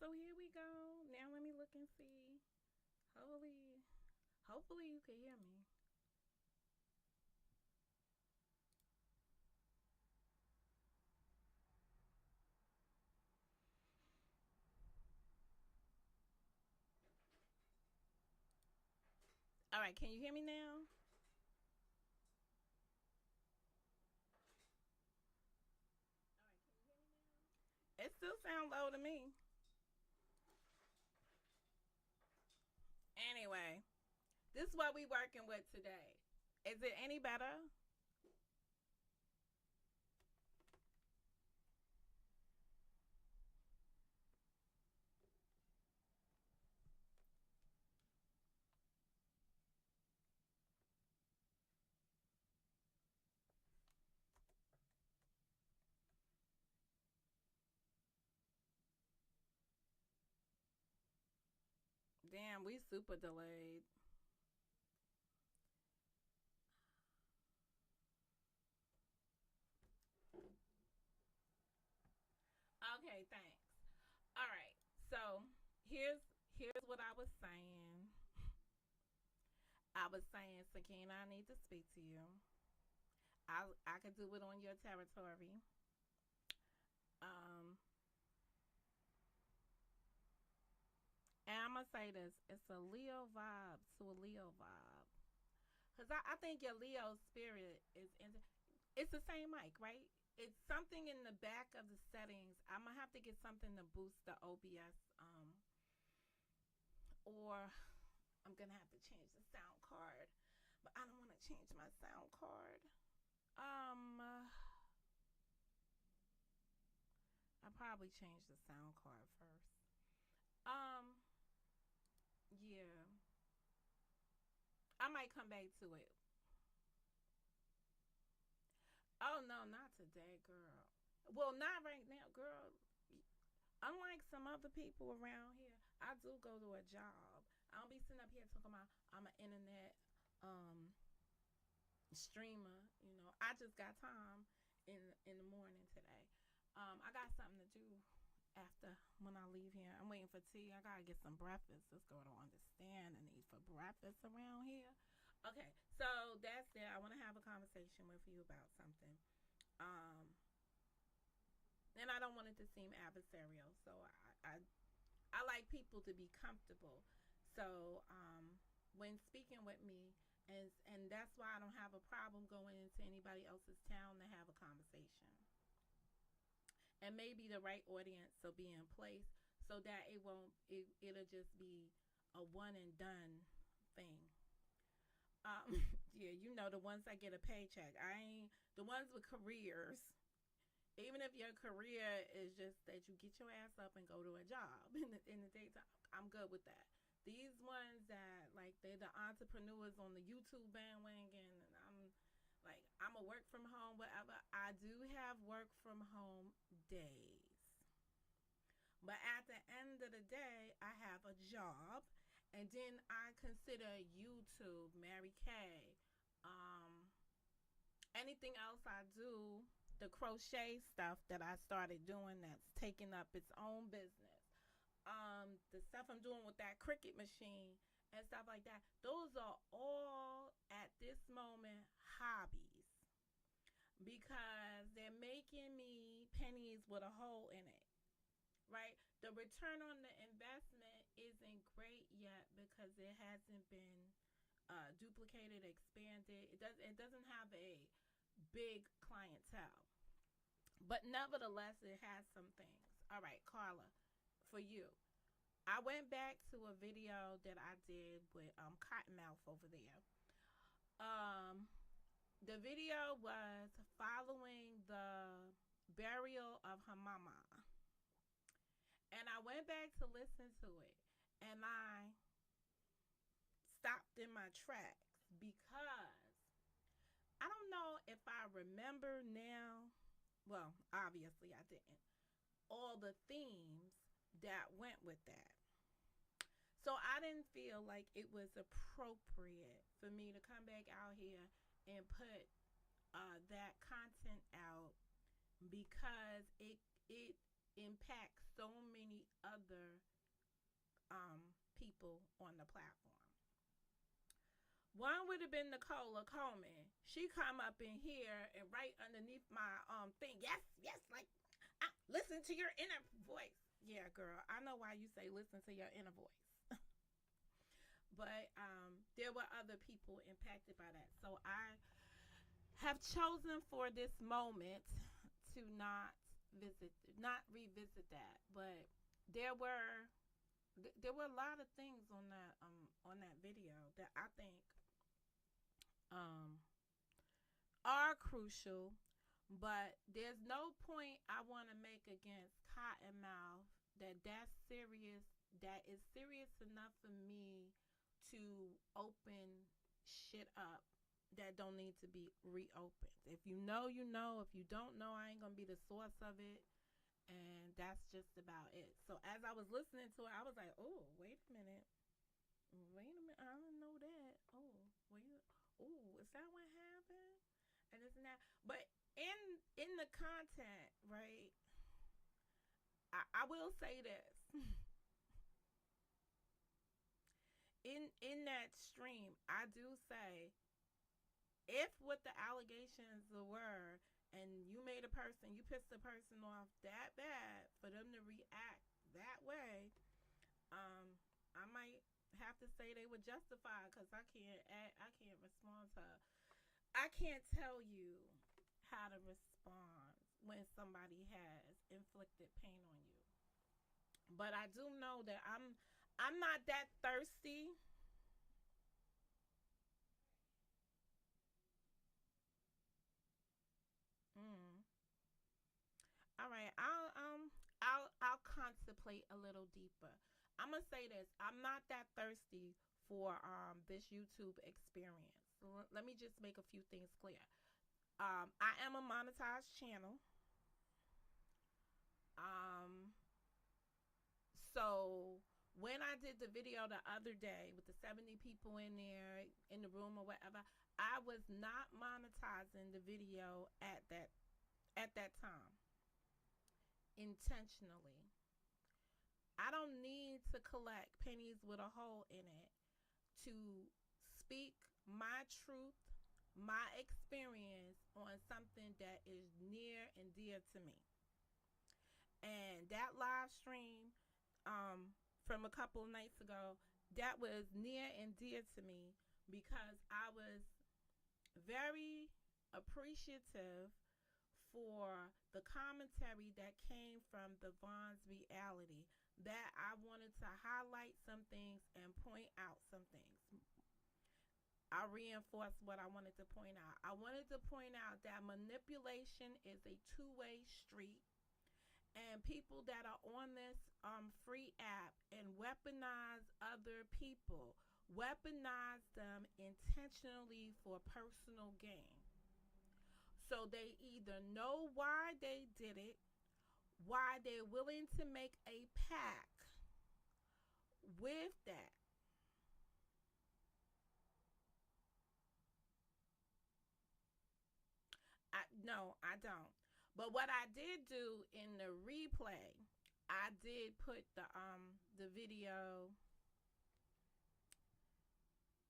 so here we go. Now let me look and see. Hopefully you can hear me. All right, can you hear me now? All right, can you hear me now? It still sounds low to me. Anyway, this is what we working with today. Is it any better? Damn, we super delayed. Okay, thanks. All right. So here's what I was saying. I was saying, Sakina, I need to speak to you. I could do it on your territory. Um, and I'm gonna say this: it's a Leo vibe to a Leo vibe, cause I think your Leo spirit is in. It's the same mic, right? It's something in the back of the settings. I'm gonna have to get something to boost the OBS, or I'm gonna have to change the sound card. But I don't want to change my sound card. Um, I probably change the sound card first. Um, yeah, I might come back to it. Oh no, not today, girl. Well, not right now, girl. Unlike some other people around here, I do go to a job. I don't be sitting up here talking about I'm an internet um streamer. I just got time in the morning today. I got something to do after when I leave here. I'm waiting for tea. I gotta get some breakfast. This girl don't understand the need for breakfast around here. Okay, so that's it. I want to have a conversation with you about something. Um, and I don't want it to seem adversarial. So I like people to be comfortable. So when speaking with me, and that's why I don't have a problem going into anybody else's town to have a conversation. And maybe the right audience will be in place so that it'll just be a one and done thing. Yeah, the ones that get a paycheck. I ain't the ones with careers. Even if your career is just that you get your ass up and go to a job in the daytime, I'm good with that. These ones that like they're the entrepreneurs on the YouTube bandwagon, and I'm a work from home, whatever. I do have work from home days, but at the end of the day, I have a job, and then I consider YouTube, Mary Kay, um, anything else I do, the crochet stuff that I started doing that's taking up its own business. The stuff I'm doing with that Cricut machine and stuff like that. Those are all at this moment hobbies because they're making me pennies with a hole in it. Right? The return on the investment isn't great yet because it hasn't been duplicated, expanded. It doesn't have a big clientele. But nevertheless, it has some things. All right, Carla, for you. I went back to a video that I did with Cottonmouth over there. Um, the video was following the burial of her mama. And I went back to listen to it. And I stopped in my tracks because I don't know if I remember now. Well, obviously I didn't. All the themes that went with that. So I didn't feel like it was appropriate for me to come back out here and put that content out because it impact so many other people on the platform. One would have been Nicola Coleman. She come up in here and right underneath my thing. Yes, yes, like listen to your inner voice. Yeah, girl, I know why you say listen to your inner voice. But there were other people impacted by that. So I have chosen for this moment to not revisit that. But there were there were a lot of things on that video that I think um are crucial, but there's no point I want to make against Cottonmouth that's serious, that is serious enough for me to open shit up that don't need to be reopened. If you know, you know. If you don't know, I ain't gonna be the source of it. And that's just about it. So as I was listening to it, I was like, oh, wait a minute. Wait a minute. I didn't know that. Oh, wait. Oh, is that what happened? And this and that. But in the content, right? I will say this. In that stream, I do say if what the allegations were, and you made a person, you pissed a person off that bad for them to react that way, I might have to say they were justified because I can't respond to, I can't tell you how to respond when somebody has inflicted pain on you. But I do know that I'm not that thirsty. Mm. All right, I'll contemplate a little deeper. I'm gonna say this: I'm not that thirsty for this YouTube experience. So let me just make a few things clear. I am a monetized channel. Um, so when I did the video the other day with the 70 people in there in the room or whatever, I was not monetizing the video at that time intentionally. I don't need to collect pennies with a hole in it to speak my truth, my experience on something that is near and dear to me. And that live stream from a couple of nights ago, that was near and dear to me because I was very appreciative for the commentary that came from the Vaughn's reality, that I wanted to highlight some things and point out some things. I reinforced what I wanted to point out. I wanted to point out that manipulation is a two-way street, and people that are on this free app and weaponize other people, weaponize them intentionally for personal gain. So they either know why they did it, why they're willing to make a pact with that. No, I don't. But what I did do in the replay, I did put the video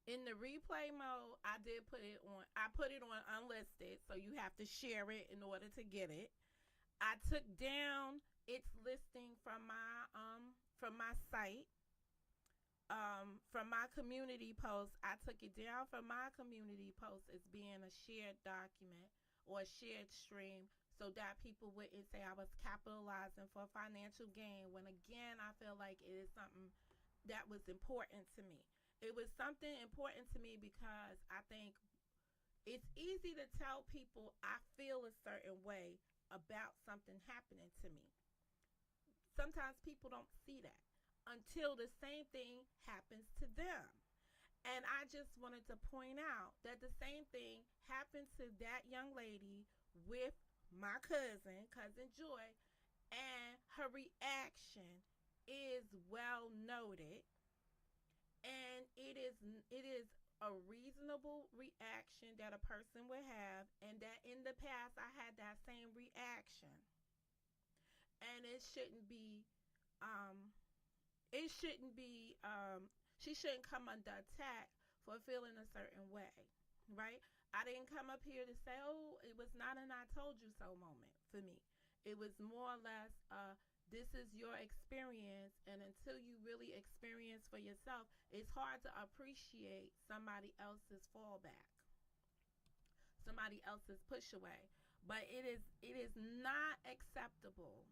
in the replay mode. I did put it on. I put it on unlisted, so you have to share it in order to get it. I took down its listing from my site, from my community post. I took it down from my community post as being a shared document or a shared stream, so that people wouldn't say I was capitalizing for financial gain, when again I feel like it is something that was important to me. It was something important to me because I think it's easy to tell people I feel a certain way about something happening to me. Sometimes people don't see that until the same thing happens to them. And I just wanted to point out that the same thing happened to that young lady with my cousin Joy, and her reaction is well noted, and it is a reasonable reaction that a person would have, and that in the past I had that same reaction. and um it shouldn't be she shouldn't come under attack for feeling a certain way, right? I didn't come up here to say, oh, it was not an I told you so moment for me. It was more or less this is your experience, and until you really experience for yourself, it's hard to appreciate somebody else's fallback, somebody else's push away. But it is not acceptable.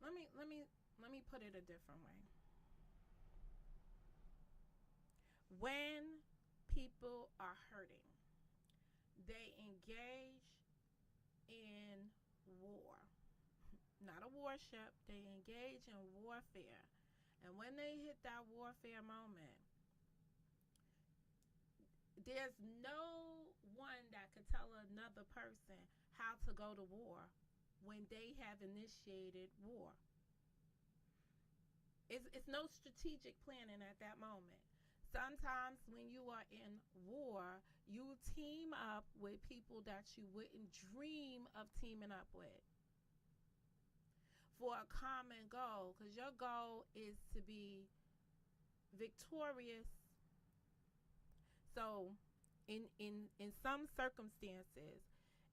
Let me put it a different way. When people are hurting, they engage in war. Not a warship, they engage in warfare. And when they hit that warfare moment, there's no one that could tell another person how to go to war when they have initiated war. It's no strategic planning at that moment. Sometimes when you are in war, you team up with people that you wouldn't dream of teaming up with for a common goal, because your goal is to be victorious. So in some circumstances,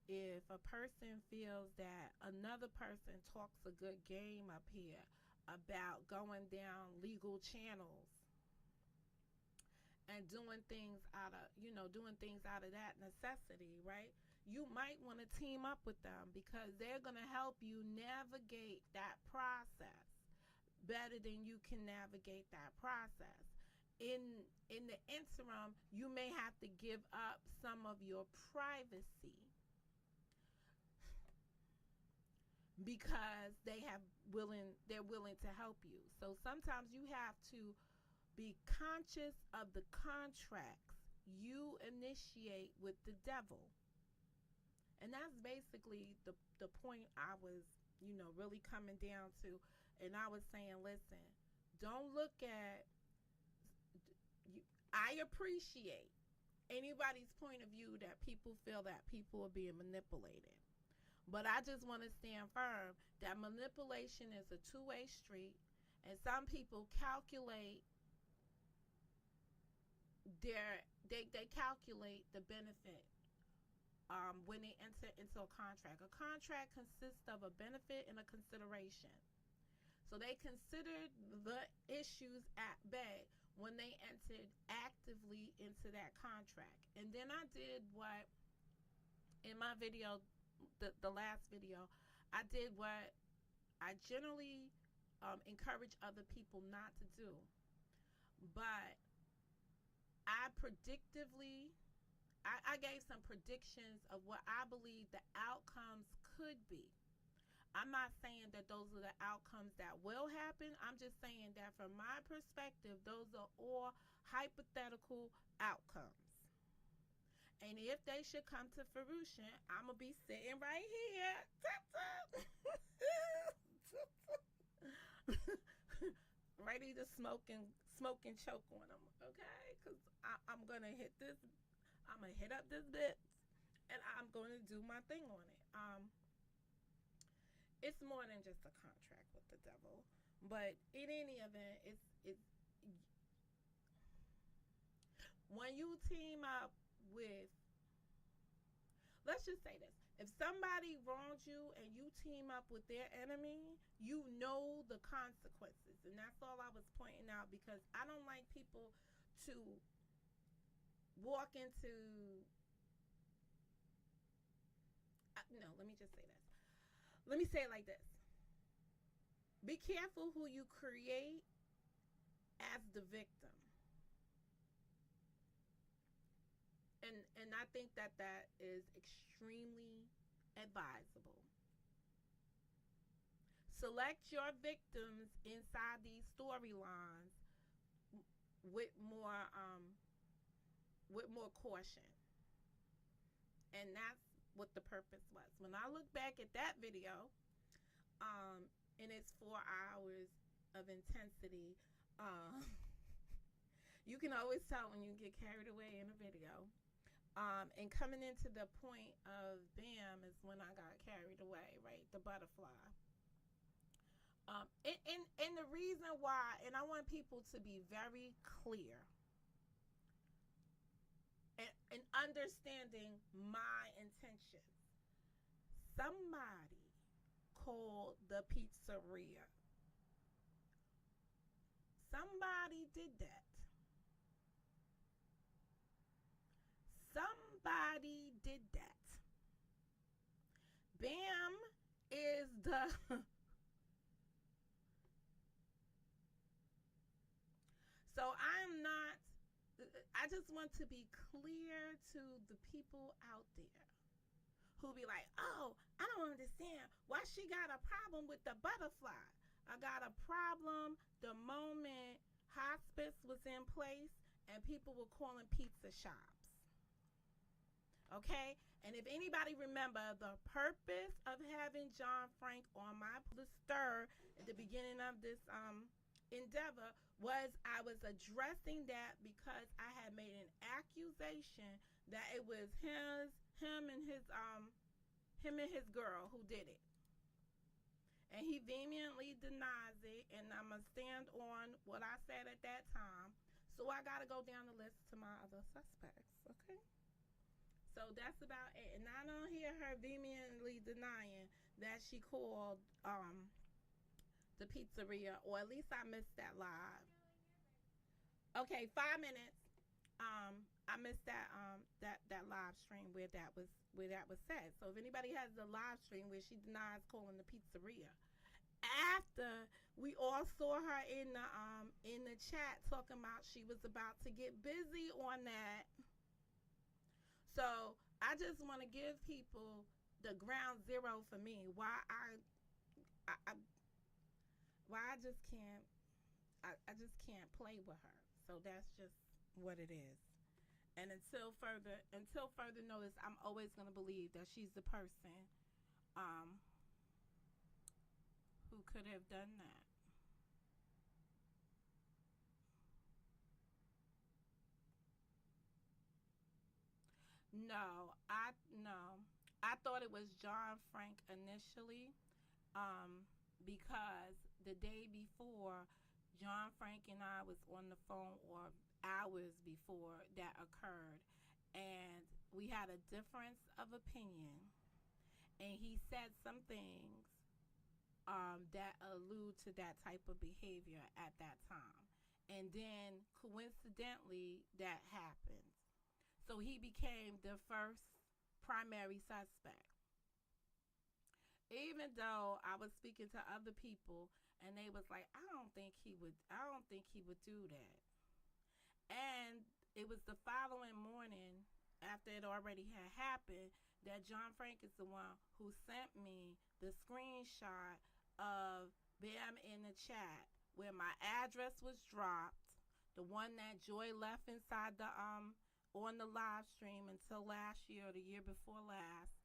if a person feels that another person talks a good game up here about going down legal channels and doing things out of that necessity, right? You might want to team up with them because they're going to help you navigate that process better than you can navigate that process. In the interim, you may have to give up some of your privacy because they're willing to help you. So sometimes you have to be conscious of the contracts you initiate with the devil. And that's basically the point I was, really coming down to. And I was saying, listen, don't look at, I appreciate anybody's point of view that people feel that people are being manipulated. But I just want to stand firm that manipulation is a two-way street, and some people calculate they calculate the benefit when they enter into a contract. A contract consists of a benefit and a consideration. So they considered the issues at bay when they entered actively into that contract. And then I did what in my video, the last video, I did what I generally encourage other people not to do. But I gave some predictions of what I believe the outcomes could be. I'm not saying that those are the outcomes that will happen. I'm just saying that from my perspective, those are all hypothetical outcomes. And if they should come to fruition, I'm going to be sitting right here ready to smoke and choke on them, okay? Because I'm going to hit this, I'm going to hit up this bit, and I'm going to do my thing on it. It's more than just a contract with the devil. But in any event, it's when you team up with, let's just say this, if somebody wrongs you and you team up with their enemy, you know the consequences. And that's all I was pointing out, because I don't like people to walk into, no, let me just say this. Let me say it like this. Be careful who you create as the victim. And I think that is extremely advisable. Select your victims inside these storylines with more caution. And that's what the purpose was. When I look back at that video, and it's 4 hours of intensity, you can always tell when you get carried away in a video. And coming into the point of Bam is when I got carried away, right? The butterfly. And the reason why, and I want people to be very clear and understanding my intentions. Somebody called the pizzeria. Somebody did that. Somebody did that. Bam is the so I'm not I just want to be clear to the people out there who be like, "Oh, I don't understand why she got a problem with the butterfly." I got a problem the moment hospice was in place and people were calling pizza shops. Okay? And if anybody remember the purpose of having John Frank on my stir at the beginning of this endeavor was I was addressing that because I had made an accusation that it was him and his girl who did it. And he vehemently denies it, and I'm going to stand on what I said at that time. So I got to go down the list to my other suspects, okay? So that's about it. And I don't hear her vehemently denying that she called the pizzeria, or at least I missed that live. Okay, 5 minutes. I missed that live stream where that was said. So if anybody has the live stream where she denies calling the pizzeria, after we all saw her in the chat talking about she was about to get busy on that. So I just want to give people the ground zero for me. I why I just can't I just can't play with her. So that's just what it is. And until further notice, I'm always gonna believe that she's the person um, who could have done that. No, no. I thought it was John Frank initially, um, because the day before, John Frank and I was on the phone, or hours before that occurred, and we had a difference of opinion, and he said some things that allude to that type of behavior at that time, and then coincidentally that happened. So he became the first primary suspect. Even though I was speaking to other people and they was like, I don't think he would do that. And it was the following morning after it already had happened that John Frank is the one who sent me the screenshot of Bam in the chat where my address was dropped, the one that Joy left inside the on the live stream until last year or the year before last.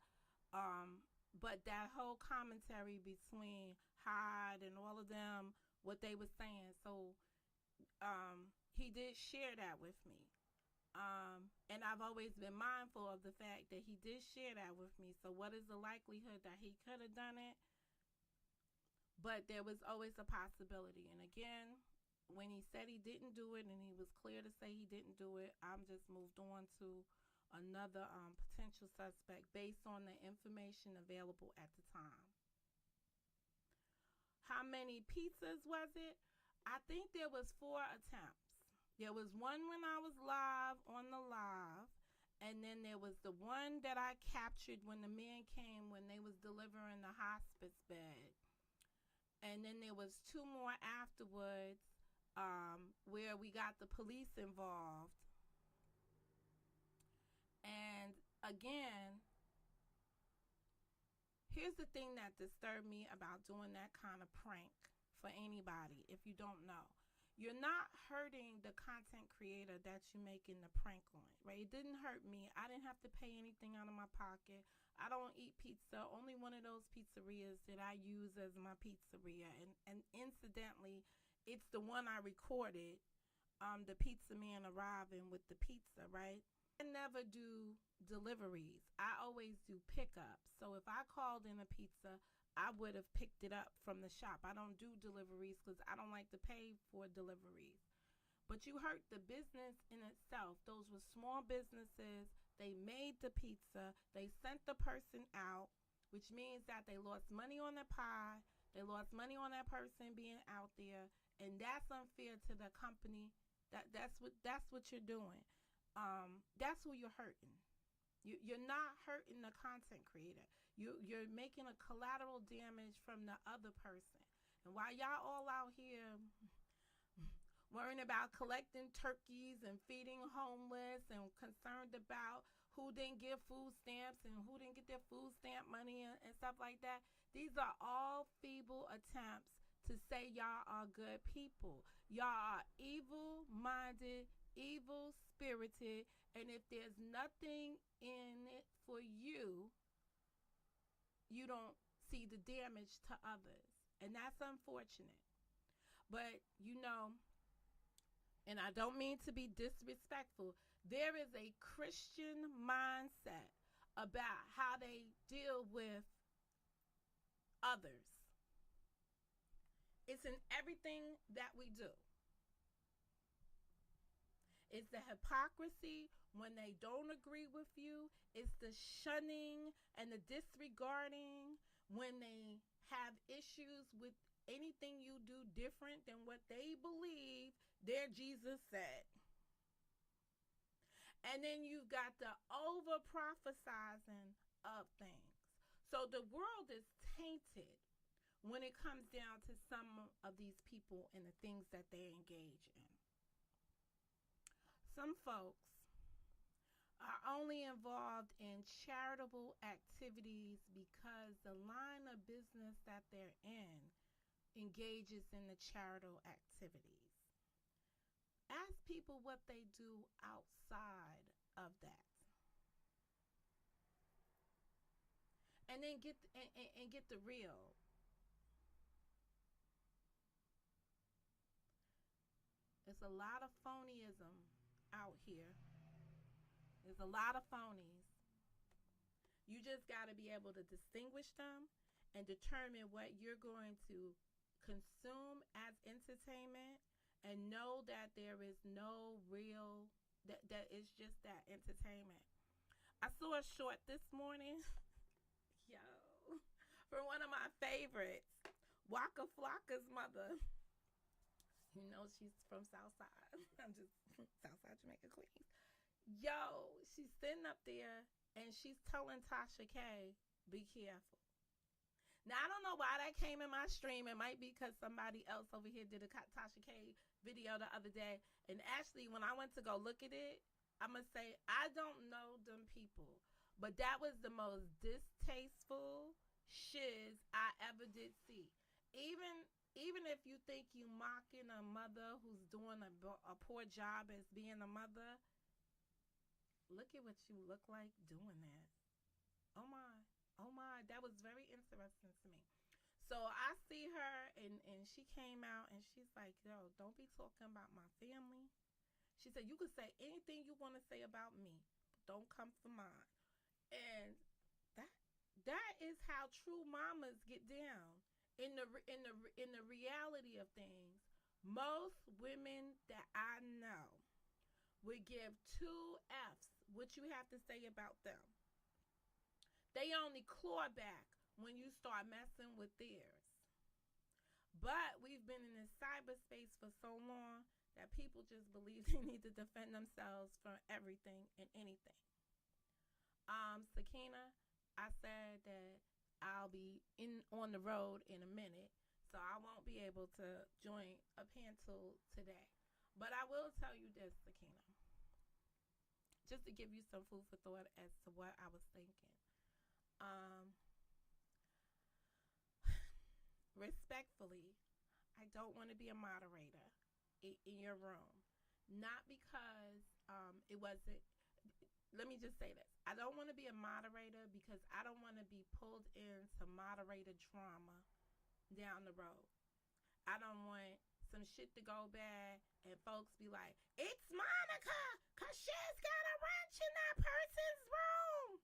But that whole commentary between Hyde and all of them, what they were saying. So he did share that with me. And I've always been mindful of the fact that he did share that with me. So what is the likelihood that he could have done it? But there was always a possibility. And again, when he said he didn't do it and he was clear to say he didn't do it, I'm just moved on to another potential suspect based on the information available at the time. How many pizzas was it? I think there was 4 attempts. There was one when I was live on the live, and then there was the one that I captured when the man came when they was delivering the hospice bed. And then there was 2 more afterwards, where we got the police involved. And again, here's the thing that disturbed me about doing that kind of prank for anybody. If you don't know, you're not hurting the content creator that you're making the prank on, right? It didn't hurt me. I didn't have to pay anything out of my pocket. I don't eat pizza. Only one of those pizzerias that I use as my pizzeria. And incidentally, it's the one I recorded, the pizza man arriving with the pizza, right? I never do deliveries. I always do pickups. So if I called in a pizza, I would have picked it up from the shop. I don't do deliveries because I don't like to pay for deliveries. But you hurt the business in itself. Those were small businesses. They made the pizza. They sent the person out, which means that they lost money on the pie. They lost money on that person being out there, and that's unfair to the company. That's what you're doing. That's who you're hurting. You're not hurting the content creator. You're making a collateral damage from the other person. And while y'all all out here worrying about collecting turkeys and feeding homeless and concerned about who didn't get food stamps and who didn't get their food stamp money and stuff like that. These are all feeble attempts to say y'all are good people. Y'all are evil minded, evil spirited, and if there's nothing in it for you, you don't see the damage to others. And that's unfortunate. But and I don't mean to be disrespectful, there is a Christian mindset about how they deal with others. It's in everything that we do. It's the hypocrisy when they don't agree with you. It's the shunning and the disregarding when they have issues with anything you do different than what they believe their Jesus said. And then you've got the over prophesizing of things. So the world is tainted when it comes down to some of these people and the things that they engage in. Some folks are only involved in charitable activities because the line of business that they're in engages in the charitable activities. Ask people what they do outside of that. And then get the real. There's a lot of phonyism out here. There's a lot of phonies. You just got to be able to distinguish them and determine what you're going to consume as entertainment and know that there is no real, that is just that entertainment. I saw a short this morning, yo, from one of my favorites, Waka Flocka's mother. You know she's from Southside. I'm just Southside Jamaica Queens. Yo, she's sitting up there and she's telling Tasha K, be careful. Now, I don't know why that came in my stream. It might be because somebody else over here did a Tasha K video the other day. And actually, when I went to go look at it, I'm going to say, I don't know them people. But that was the most distasteful shiz I ever did see. Even if you think you mocking a mother who's doing a poor job as being a mother, look at what you look like doing that. Oh my, that was very interesting to me. So I see her and she came out and she's like, yo, don't be talking about my family. She said, you can say anything you want to say about me, but don't come for mine. And that is how true mamas get down. In the reality of things, most women that I know would give 2 F's what you have to say about them. They only claw back when you start messing with theirs. But we've been in this cyberspace for so long that people just believe they need to defend themselves from everything and anything. Sakina, I said that I'll be on the road in a minute, so I won't be able to join a panel today. But I will tell you this, Sakina, just to give you some food for thought as to what I was thinking. Respectfully, I don't want to be a moderator in your room. Not because it wasn't. Let me just say this. I don't want to be a moderator because I don't want to be pulled into moderator drama down the road. I don't want some shit to go bad and folks be like, it's Monica because she's got a wrench in that person's room.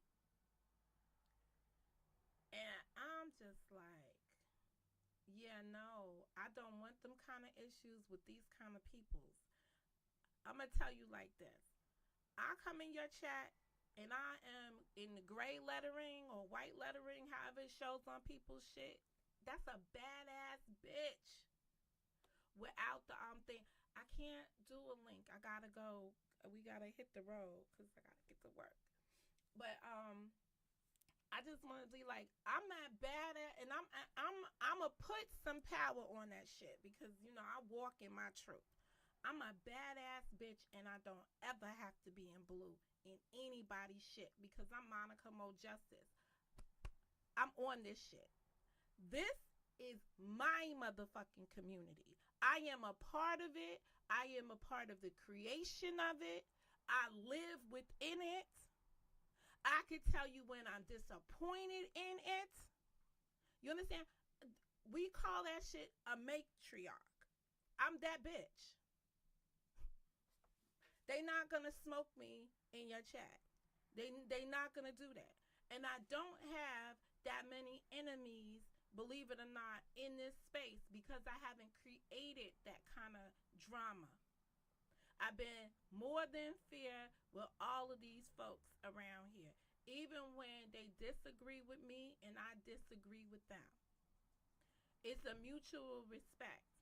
And I'm just like, yeah, no, I don't want them kind of issues with these kind of peoples. I'm going to tell you like this. I come in your chat and I am in the gray lettering or white lettering, however it shows on people's shit. That's a badass bitch. Without the thing, I can't do a link. I gotta go. We gotta hit the road because I gotta get to work. But I just want to be like, I'm not bad at, and I'm gonna put some power on that shit because I walk in my truth. I'm a badass bitch, and I don't ever have to be in blue in anybody's shit because I'm Monica Mo Justice. I'm on this shit. This is my motherfucking community. I am a part of it. I am a part of the creation of it. I live within it. I could tell you when I'm disappointed in it. You understand? We call that shit a matriarch. I'm that bitch. They not gonna smoke me in your chat. They not gonna do that. And I don't have that many enemies, believe it or not, in this space because I haven't created that kind of drama. I've been more than fair with all of these folks around here, even when they disagree with me and I disagree with them. It's a mutual respect.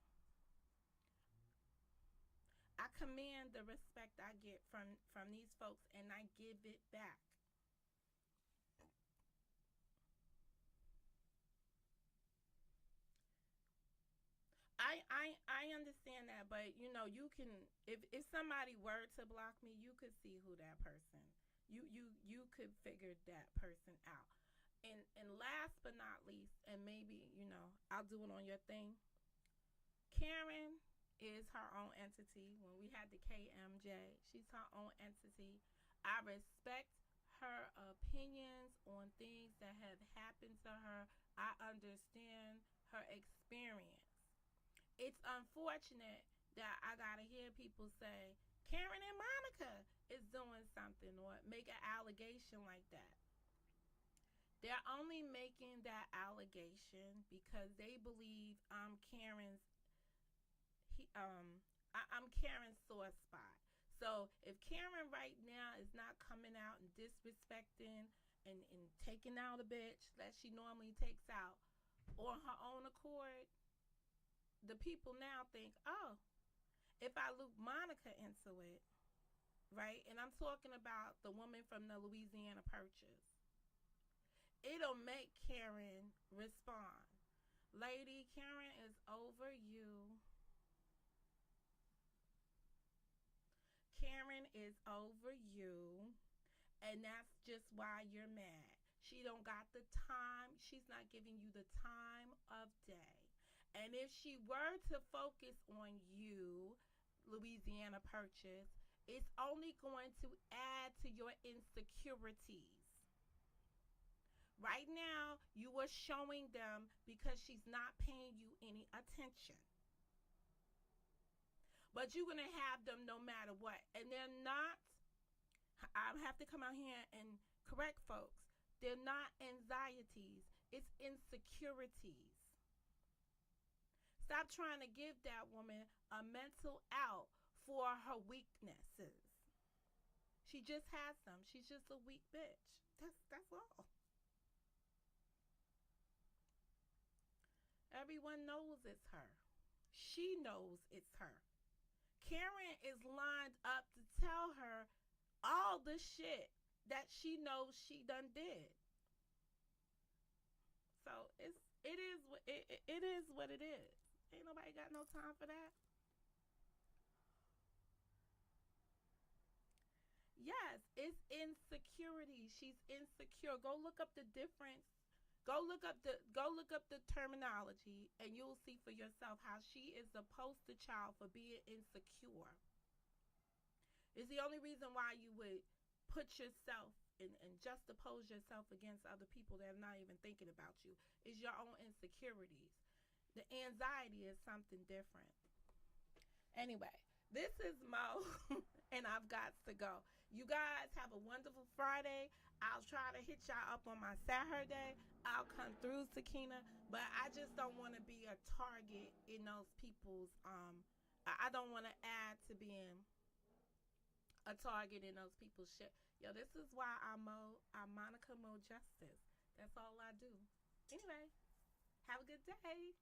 I command the respect I get from these folks and I give it back. I understand that, but you can, if somebody were to block me, you could see who that person. You could figure that person out. And last but not least, and maybe I'll do it on your thing. Karen is her own entity. When we had the KMJ, she's her own entity. I respect her opinions on things that have happened to her. I understand her experience. It's unfortunate that I gotta hear people say Karen and Monica is doing something or make an allegation like that. They're only making that allegation because they believe I'm Karen's I'm Karen's sore spot. So if Karen right now is not coming out and disrespecting and taking out a bitch that she normally takes out on her own accord, the people now think, oh, if I loop Monica into it, right? And I'm talking about the woman from the Louisiana Purchase. It'll make Karen respond. Lady, Karen is over you. Karen is over you. And that's just why you're mad. She don't got the time. She's not giving you the time of day. And if she were to focus on you, Louisiana Purchase, it's only going to add to your insecurities. Right now, you are showing them because she's not paying you any attention. But you're going to have them no matter what. And they're not, I have to come out here and correct folks. They're not anxieties. It's insecurities. Stop trying to give that woman a mental out for her weaknesses. She just has them. She's just a weak bitch. That's all. Everyone knows it's her. She knows it's her. Karen is lined up to tell her all the shit that she knows she done did. So it is what it is. Ain't nobody got no time for that. Yes, it's insecurity. She's insecure. Go look up the difference. Go look up the terminology and you'll see for yourself how she is the poster child for being insecure. It's the only reason why you would put yourself and juxtapose yourself against other people that are not even thinking about you. Is your own insecurities. The anxiety is something different. Anyway, this is Mo, and I've got to go. You guys have a wonderful Friday. I'll try to hit y'all up on my Saturday. I'll come through, Sakina, but I just don't want to be a target in those people's. I don't want to add to being a target in those people's shit. Yo, this is why I'm Monica Mo Justice. That's all I do. Anyway, have a good day.